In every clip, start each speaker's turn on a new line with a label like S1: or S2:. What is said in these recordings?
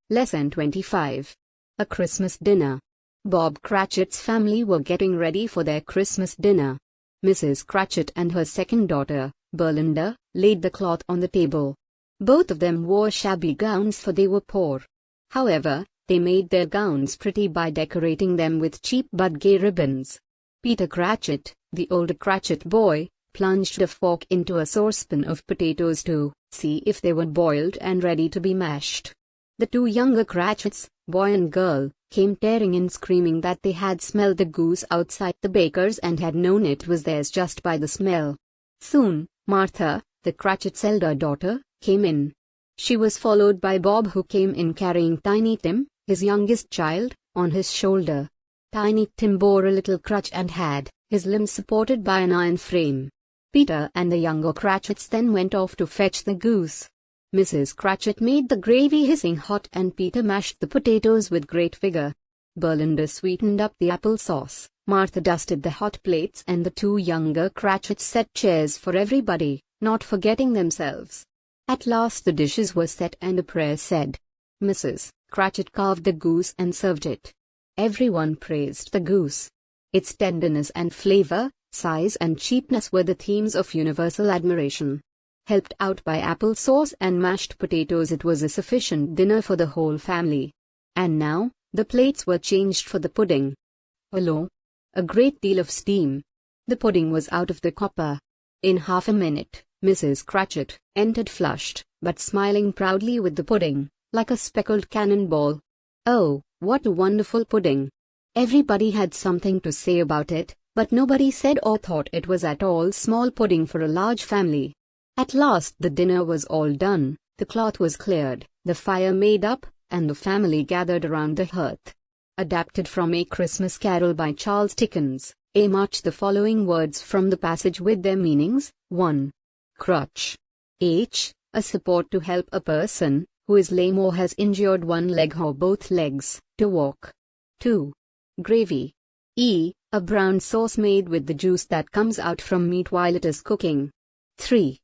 S1: Lesson 25. A Christmas Dinner. Bob Cratchit's family were getting ready for their Christmas dinner. Mrs. Cratchit and her second daughter, Belinda, laid the cloth on the table. Both of them wore shabby gowns, for they were poor. However, they made their gowns pretty by decorating them with cheap but gay ribbons. Peter Cratchit, the older Cratchit boy, plunged a fork into a saucepan of potatoes to see if they were boiled and ready to be mashed. The two younger Cratchits, boy and girl, came tearing in screaming that they had smelled the goose outside the baker's and had known it was theirs just by the smell. Soon, Martha, the Cratchit's elder daughter, came in. She was followed by Bob, who came in carrying Tiny Tim, his youngest child, on his shoulder. Tiny Tim bore a little crutch and had his limbs supported by an iron frame. Peter and the younger Cratchits then went off to fetch the goose. Mrs. Cratchit made the gravy hissing hot and Peter mashed the potatoes with great vigor. Belinda sweetened up the apple sauce, Martha dusted the hot plates, and the two younger Cratchits set chairs for everybody, not forgetting themselves. At last the dishes were set and a prayer said. Mrs. Cratchit carved the goose and served it. Everyone praised the goose. Its tenderness and flavor, size and cheapness were the themes of universal admiration. Helped out by apple sauce and mashed potatoes, it was a sufficient dinner for the whole family. And now, the plates were changed for the pudding. Hello! A great deal of steam. The pudding was out of the copper. In half a minute, Mrs. Cratchit entered, flushed, but smiling proudly with the pudding, like a speckled cannonball. Oh, what a wonderful pudding! Everybody had something to say about it, but nobody said or thought it was at all small pudding for a large family. At last the dinner was all done, the cloth was cleared, the fire made up, and the family gathered around the hearth. Adapted from A Christmas Carol by Charles Dickens, A. March the following words from the passage with their meanings. 1. Crutch. H. A support to help a person who is lame or has injured one leg or both legs to walk. 2. Gravy. E. A brown sauce made with the juice that comes out from meat while it is cooking. 3.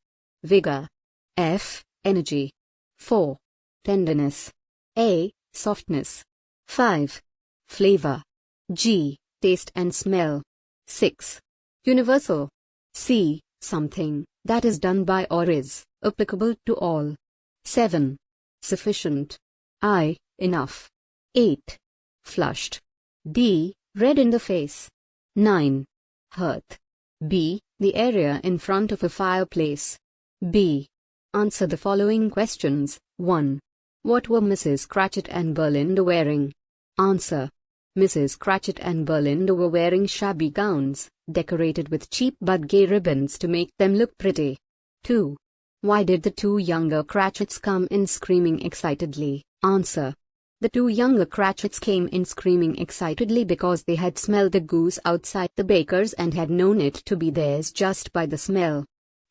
S1: Vigor. F. Energy. 4. Tenderness. A. Softness. 5. Flavor. G. Taste and smell. 6. Universal. C. Something that is done by or is applicable to all. 7. Sufficient. I. Enough. 8. Flushed. D. Red in the face. 9. Hearth. B. The area in front of a fireplace. B. Answer the following questions. 1. What were Mrs. Cratchit and Belinda wearing? Answer. Mrs. Cratchit and Belinda were wearing shabby gowns, decorated with cheap but gay ribbons to make them look pretty. 2. Why did the two younger Cratchits come in screaming excitedly? Answer. The two younger Cratchits came in screaming excitedly because they had smelled the goose outside the baker's and had known it to be theirs just by the smell.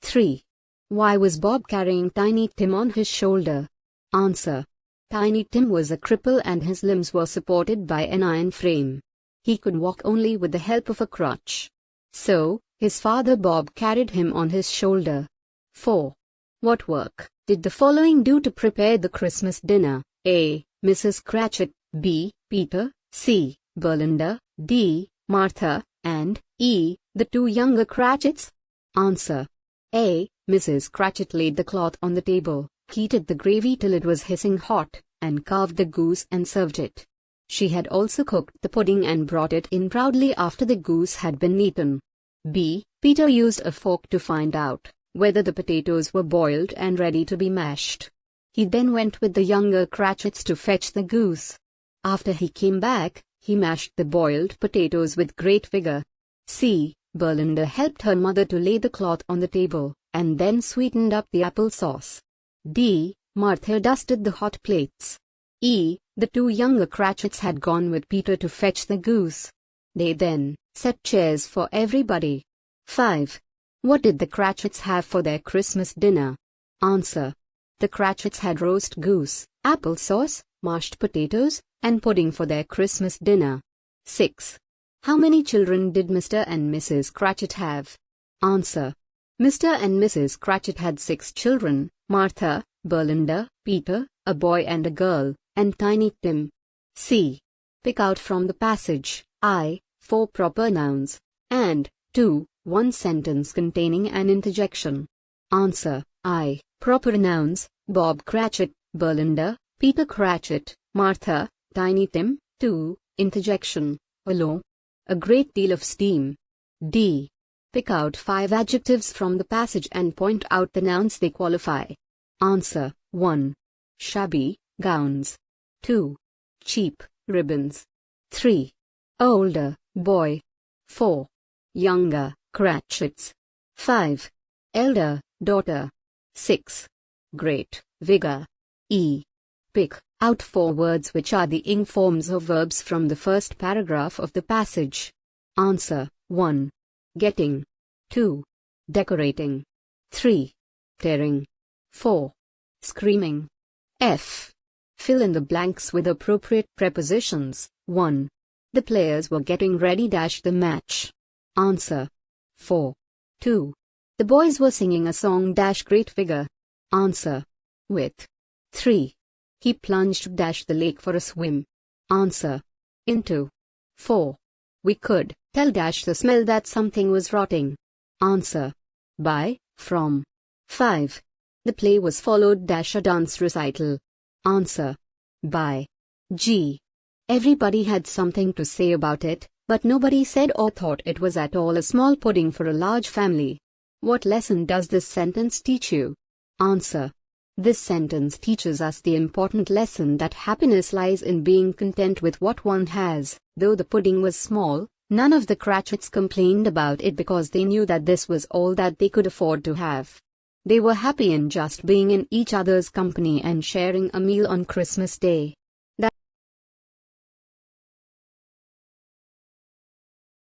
S1: 3. Why was Bob carrying Tiny Tim on his shoulder? Answer. Tiny Tim was a cripple and his limbs were supported by an iron frame. He could walk only with the help of a crutch. So, his father Bob carried him on his shoulder. 4. What work did the following do to prepare the Christmas dinner? A. Mrs. Cratchit. B. Peter. C. Belinda. D. Martha. And E. The two younger Cratchits? Answer. A. Mrs. Cratchit laid the cloth on the table, heated the gravy till it was hissing hot, and carved the goose and served it. She had also cooked the pudding and brought it in proudly after the goose had been eaten. B. Peter used a fork to find out whether the potatoes were boiled and ready to be mashed. He then went with the younger Cratchits to fetch the goose. After he came back, he mashed the boiled potatoes with great vigor. C. Belinda helped her mother to lay the cloth on the table, and then sweetened up the apple sauce. D. Martha dusted the hot plates. E. The two younger Cratchits had gone with Peter to fetch the goose. They then set chairs for everybody. 5. What did the Cratchits have for their Christmas dinner? Answer. The Cratchits had roast goose, apple sauce, mashed potatoes, and pudding for their Christmas dinner. 6. How many children did Mr. and Mrs. Cratchit have? Answer. Mr. and Mrs. Cratchit had 6 children: Martha, Belinda, Peter, a boy and a girl, and Tiny Tim. C. Pick out from the passage I. 4 proper nouns, and 2. One sentence containing an interjection. Answer: I. Proper nouns: Bob Cratchit, Belinda, Peter Cratchit, Martha, Tiny Tim. 2. Interjection: Hello. A great deal of steam. D. Pick out 5 adjectives from the passage and point out the nouns they qualify. Answer: 1. Shabby, gowns. 2. Cheap, ribbons. 3. Older, boy. 4. Younger, Cratchits. 5. Elder, daughter. 6. Great, vigor. E. Pick out 4 words which are the ing forms of verbs from the first paragraph of the passage. Answer: 1. Getting. 2. Decorating. 3. Tearing. 4. Screaming. F. Fill in the blanks with appropriate prepositions. 1. The players were getting ready the match. Answer: 4. 2. The boys were singing a song great vigor. Answer: with. 3. He plunged the lake for a swim. Answer: into. 4. We could tell the smell that something was rotting. Answer: by, from. 5. The play was followed a dance recital. Answer: by. G. Everybody had something to say about it, but nobody said or thought it was at all a small pudding for a large family. What lesson does this sentence teach you? Answer: This sentence teaches us the important lesson that happiness lies in being content with what one has. Though the pudding was small, none of the Cratchits complained about it because they knew that this was all that they could afford to have. They were happy in just being in each other's company and sharing a meal on Christmas Day.